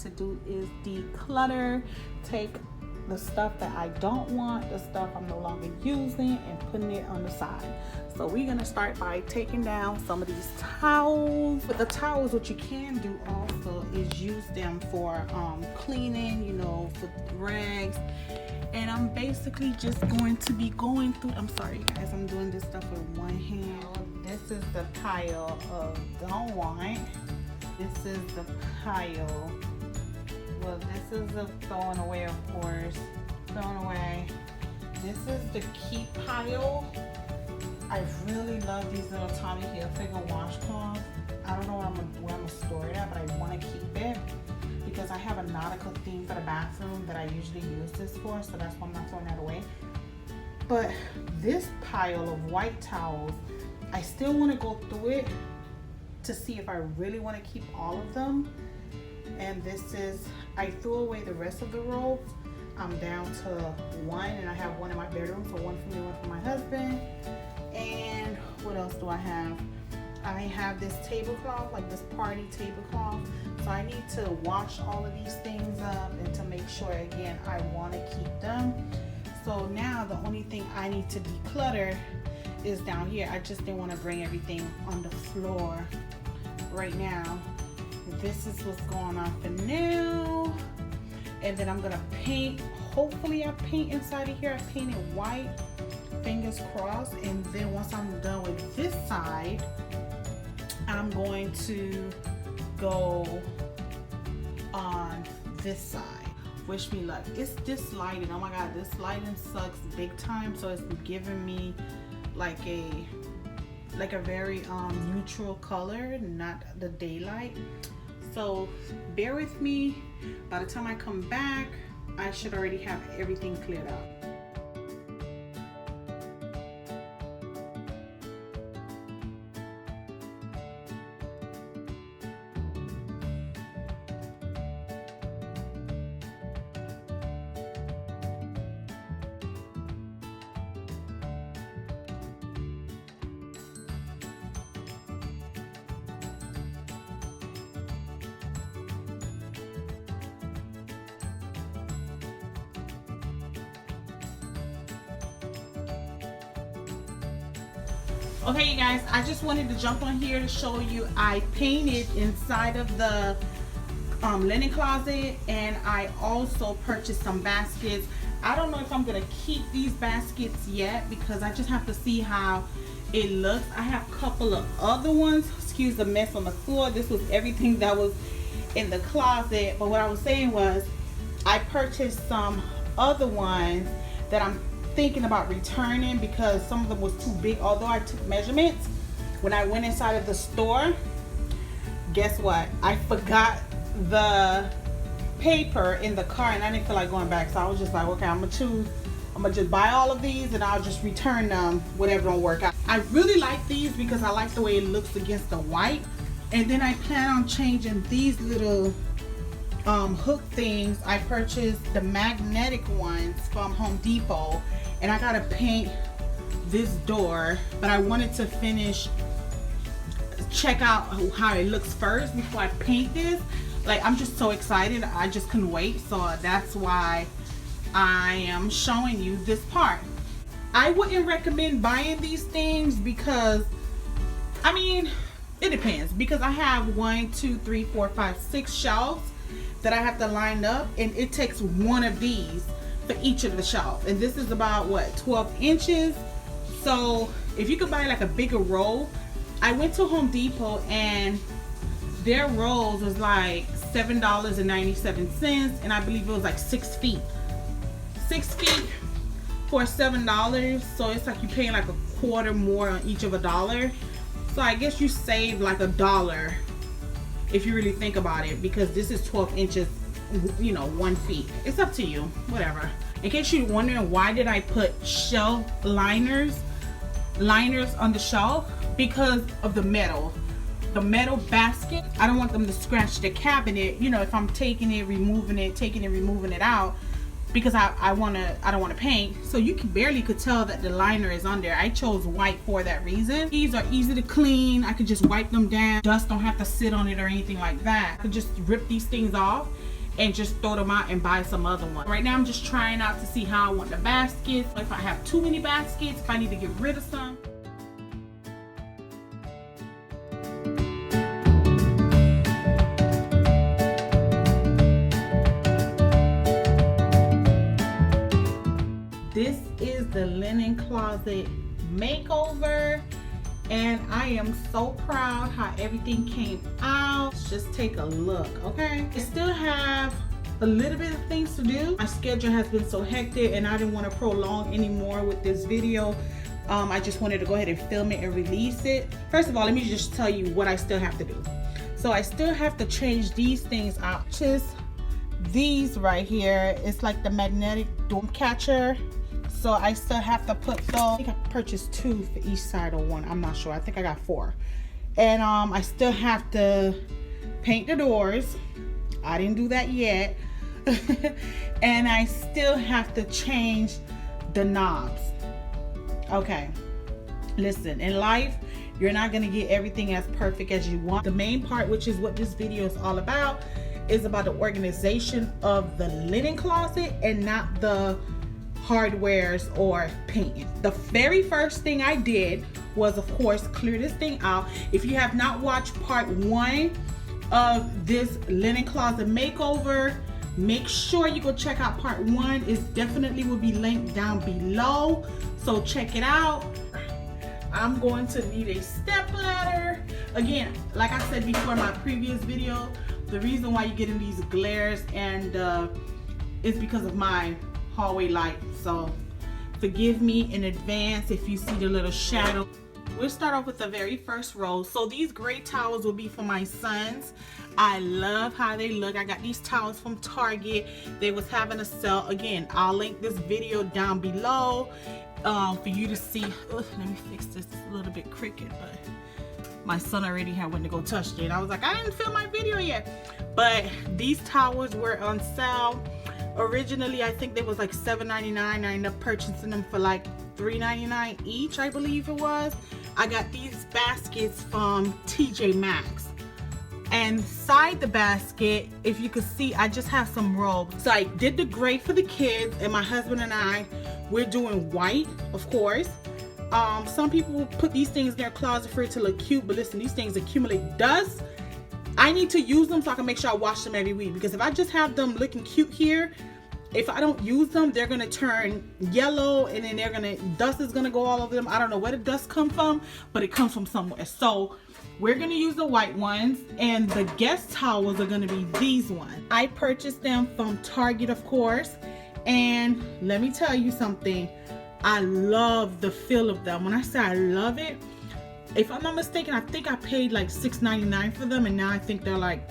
to do is declutter, take the stuff that I don't want, the stuff I'm no longer using, and putting it on the side. So we're gonna start by taking down some of these towels. With the towels, what you can do also is use them for cleaning, you know, for rags. And I'm basically just going to be going through, I'm sorry guys, I'm doing this stuff with one hand. This is the pile of don't want. This is the pile. Well, this is the throwing away, of course. Throwing away. This is the keep pile. I really love these little Tommy Hilfiger washcloths. I don't know where I'm gonna store it at, but I want to keep it because I have a nautical theme for the bathroom that I usually use this for, so that's why I'm not throwing that away. But this pile of white towels, I still want to go through it to see if I really want to keep all of them. And this is, I threw away the rest of the rolls. I'm down to one, and I have one in my bedroom, so one for me, one for my husband. And what else do I have? I have this tablecloth, like this party tablecloth. So I need to wash all of these things up and to make sure, again, I want to keep them. So now the only thing I need to declutter is down here. I just didn't want to bring everything on the floor right now. This is what's going on for now. And then I'm gonna paint. Hopefully I paint inside of here. I painted white, fingers crossed. And then once I'm done with this side, I'm going to go on this side. Wish me luck. It's this lighting. Oh my god, this lighting sucks big time. So it's giving me like a very neutral color, not the daylight. So bear with me. By the time I come back, I should already have everything cleared out. Okay, you guys, I just wanted to jump on here to show you I painted inside of the linen closet, and I also purchased some baskets. I don't know if I'm gonna keep these baskets yet because I just have to see how it looks. I have a couple of other ones. Excuse the mess on the floor. This was everything that was in the closet, but what I was saying was I purchased some other ones that I'm thinking about returning because some of them was too big. Although I took measurements when I went inside of the store, guess what? I forgot the paper in the car and I didn't feel like going back, so I was just like, okay, I'm gonna just buy all of these and I'll just return them, whatever don't work out. I really like these because I like the way it looks against the white. And then I plan on changing these little hook things. I purchased the magnetic ones from Home Depot, and I gotta paint this door, but I wanted to check out how it looks first before I paint this. Like, I'm just so excited, I just couldn't wait. So that's why I am showing you this part. I wouldn't recommend buying these things because, I mean, it depends, because I have 1, 2, 3, 4, 5, 6 shelves that I have to line up, and it takes one of these for each of the shelves, and this is about what, 12 inches. So if you could buy like a bigger roll, I went to Home Depot and their rolls was like $7.97, and I believe it was like 6 feet for $7. So it's like you're paying like a quarter more on each of $1. So I guess you save like $1 if you really think about it, because this is 12 inches, you know, 1 feet. It's up to you, whatever. In case you're wondering why did I put shelf liners on the shelf, because of the metal basket. I don't want them to scratch the cabinet, you know, if I'm taking it, removing it out. because I don't want to paint, so you can barely could tell that the liner is on there. I chose white for that reason. These are easy to clean. I could just wipe them down. Dust don't have to sit on it or anything like that. I could just rip these things off and just throw them out and buy some other one. Right now I'm just trying out to see how I want the baskets, if I have too many baskets, if I need to get rid of some. This is the linen closet makeover, and I am so proud how everything came out. Let's just take a look, okay? I still have a little bit of things to do. My schedule has been so hectic and I didn't want to prolong anymore with this video. I just wanted to go ahead and film it and release it. First of all, let me just tell you what I still have to do. So I still have to change these things out. Just these right here, it's like the magnetic dome catcher. So I still have to put those. I think I purchased 2 for each side or 1. I'm not sure. I think I got 4. And I still have to paint the doors. I didn't do that yet. And I still have to change the knobs. Okay. Listen, in life, you're not going to get everything as perfect as you want. The main part, which is what this video is all about, is about the organization of the linen closet and not the hardwares or painting. The very first thing I did was, of course, clear this thing out. If you have not watched part 1 of this linen closet makeover, make sure you go check out part 1. It definitely will be linked down below, so check it out. I'm going to need a step ladder. Again, like I said before in my previous video, the reason why you're getting these glares and is because of my hallway light, so forgive me in advance if you see the little shadow. We'll start off with the very first row. So these gray towels will be for my sons. I love how they look. I got these towels from Target. They was having a sale. Again, I'll link this video down below for you to see. Ugh, let me fix this. It's a little bit crooked, but my son already had went to go touch it. I was like, I didn't film my video yet. But these towels were on sale. Originally, I think they was like $7.99. I ended up purchasing them for like $3.99 each, I believe it was. I got these baskets from TjMaxx. And inside the basket, if you could see, I just have some robes. So I did the gray for the kids, and my husband and I, we're doing white, of course. Some people will put these things in their closet for it to look cute, but listen, these things accumulate dust. I need to use them so I can make sure I wash them every week, because if I just have them looking cute here, if I don't use them, they're gonna turn yellow, and then dust is gonna go all over them. I don't know where the dust comes from, but it comes from somewhere. So we're gonna use the white ones, and the guest towels are gonna be these ones. I purchased them from Target, of course, and let me tell you something. I love the feel of them. When I say I love it, if I'm not mistaken, I think I paid like $6.99 for them, and now I think they're like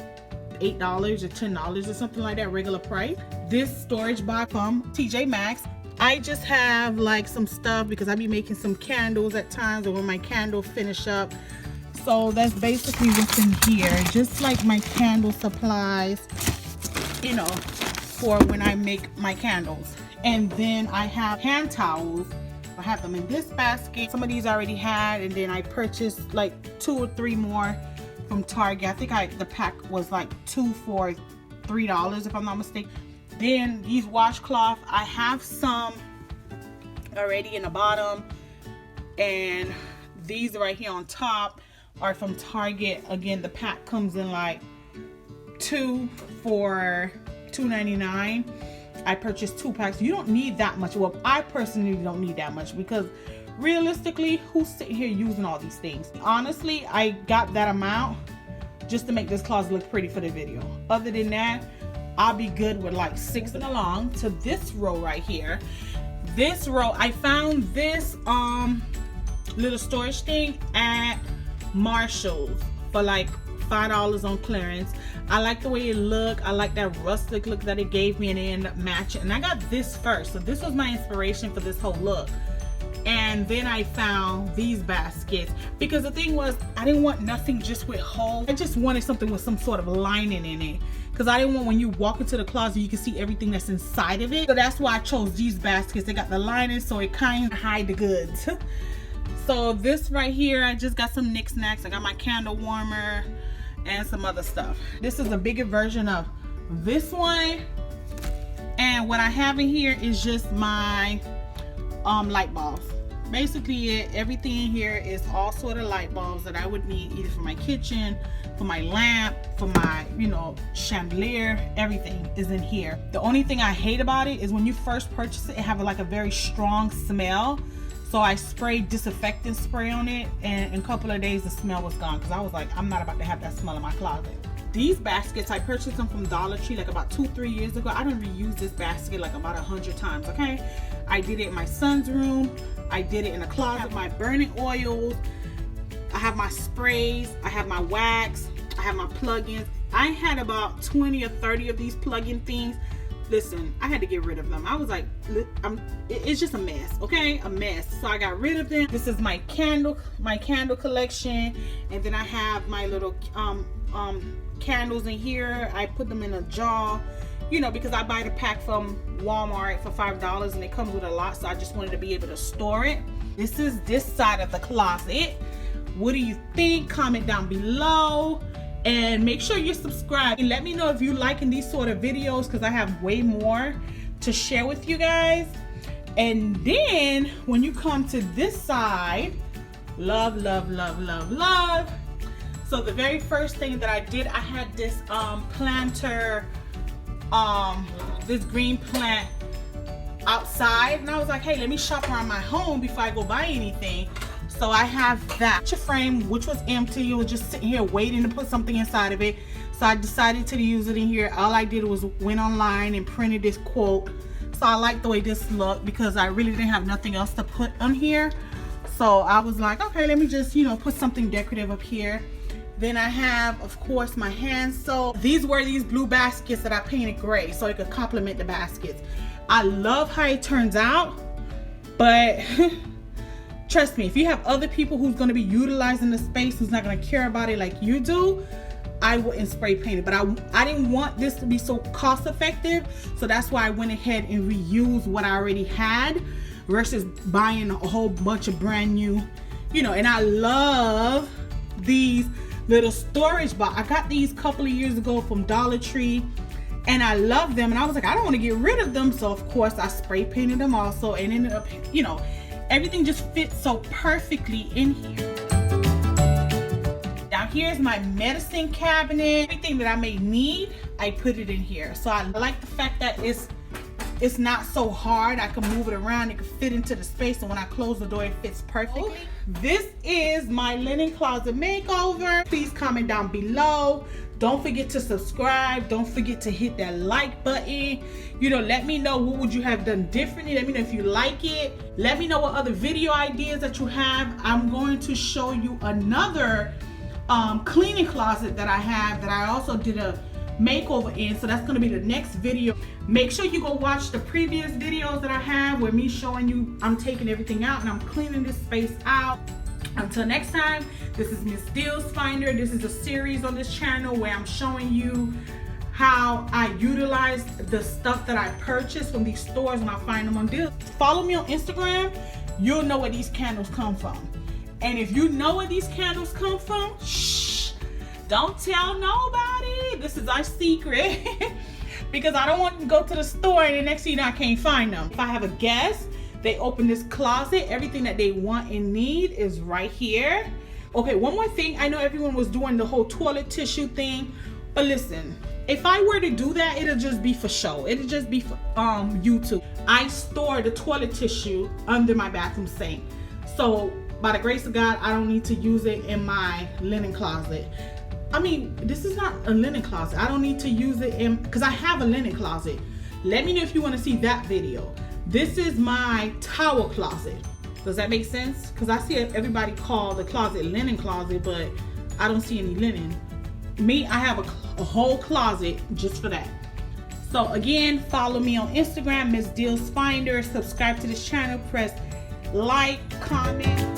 $8 or $10 or something like that, regular price. This storage box from TjMaxx. I just have like some stuff because I be making some candles at times, or when my candle finish up. So that's basically what's in here, just like my candle supplies, you know, for when I make my candles. And then I have hand towels. I have them in this basket. Some of these I already had, and then I purchased like 2 or 3 more from Target. I think the pack was like 2 for $3 if I'm not mistaken. Then these washcloth, I have some already in the bottom, and these right here on top are from Target. Again, the pack comes in like 2 for $2.99. I purchased 2 packs. You don't need that much. Well, I personally don't need that much, because realistically, who's sitting here using all these things? Honestly, I got that amount just to make this closet look pretty for the video. Other than that, I'll be good with like 6 and along to this row right here. This row, I found this little storage thing at Marshall's for like $5 on clearance. I like the way it looked. I like that rustic look that it gave me, and it ended up matching. And I got this first, so this was my inspiration for this whole look. And then I found these baskets because the thing was, I didn't want nothing just with holes. I just wanted something with some sort of lining in it, because I didn't want when you walk into the closet you can see everything that's inside of it. So that's why I chose these baskets. They got the lining so it kind of hide the goods. So this right here, I just got some knickknacks. I got my candle warmer and some other stuff. This is a bigger version of this one, and what I have in here is just my light bulbs. Basically everything in here is all sort of light bulbs that I would need either for my kitchen, for my lamp, for my, you know, chandelier. Everything is in here. The only thing I hate about it is when you first purchase it, it have like a very strong smell. So I sprayed disinfectant spray on it, and in a couple of days the smell was gone, because I was like, I'm not about to have that smell in my closet. These baskets, I purchased them from Dollar Tree like about 2-3 years ago. I done reused this basket like about 100 times, okay? I did it in my son's room. I did it in the closet. I have my burning oils. I have my sprays. I have my wax. I have my plugins. I had about 20 or 30 of these plug-in things. Listen, I had to get rid of them. I was like, it's just a mess, okay? A mess. So I got rid of them. This is my candle collection, and then I have my little candles in here. I put them in a jar, you know, because I buy the pack from Walmart for $5 and it comes with a lot, so I just wanted to be able to store it. This is this side of the closet. What do you think? Comment down below. And make sure you're subscribed, and let me know if you're liking these sort of videos, because I have way more to share with you guys. And then when you come to this side, love, love, love, love, love. So the very first thing that I did, I had this planter, this green plant outside, and I was like, hey, let me shop around my home before I go buy anything. So I have that picture frame, which was empty. It was just sitting here waiting to put something inside of it. So I decided to use it in here. All I did was went online and printed this quote. So I like the way this looked, because I really didn't have nothing else to put on here. So I was like, okay, let me just, you know, put something decorative up here. Then I have, of course, my hand soap. These were these blue baskets that I painted gray so it could complement the baskets. I love how it turns out, but trust me, if you have other people who's going to be utilizing the space, who's not going to care about it like you do, I wouldn't spray paint it. But I didn't want this to be so cost effective, so that's why I went ahead and reused what I already had versus buying a whole bunch of brand new, you know. And I love these little storage box. I got these a couple of years ago from Dollar Tree, and I love them, and I was like, I don't want to get rid of them, so of course I spray painted them also, and ended up, you know, everything just fits so perfectly in here. Now here's my medicine cabinet. Everything that I may need, I put it in here. So I like the fact that it's not so hard. I can move it around. It can fit into the space, and when I close the door, it fits perfectly. This is my linen closet makeover. Please comment down below. Don't forget to subscribe. Don't forget to hit that like button. You know, let me know what would you have done differently. Let me know if you like it. Let me know what other video ideas that you have. I'm going to show you another cleaning closet that I have that I also did a makeover in. So that's going to be the next video. Make sure you go watch the previous videos that I have with me showing you I'm taking everything out and I'm cleaning this space out. Until next time, this is Miss Deals Finder. This is a series on this channel where I'm showing you how I utilize the stuff that I purchase from these stores when I find them on deals. Follow me on Instagram. You'll know where these candles come from. And if you know where these candles come from, shh, don't tell nobody. This is our secret. Because I don't want to go to the store and the next thing you know, I can't find them. If I have a guest, they open this closet, everything that they want and need is right here. Okay, one more thing. I know everyone was doing the whole toilet tissue thing, but listen, if I were to do that, it'll just be for show. It'll just be for YouTube. I store the toilet tissue under my bathroom sink. So by the grace of God, I don't need to use it in my linen closet. I mean, this is not a linen closet. I don't need to use it in, because I have a linen closet. Let me know if you want to see that video. This is my towel closet. Does that make sense? Because I see everybody call the closet linen closet, but I don't see any linen. Me, I have a whole closet just for that. So again, follow me on Instagram, Miss Deals Finder. Subscribe to this channel. Press like, comment,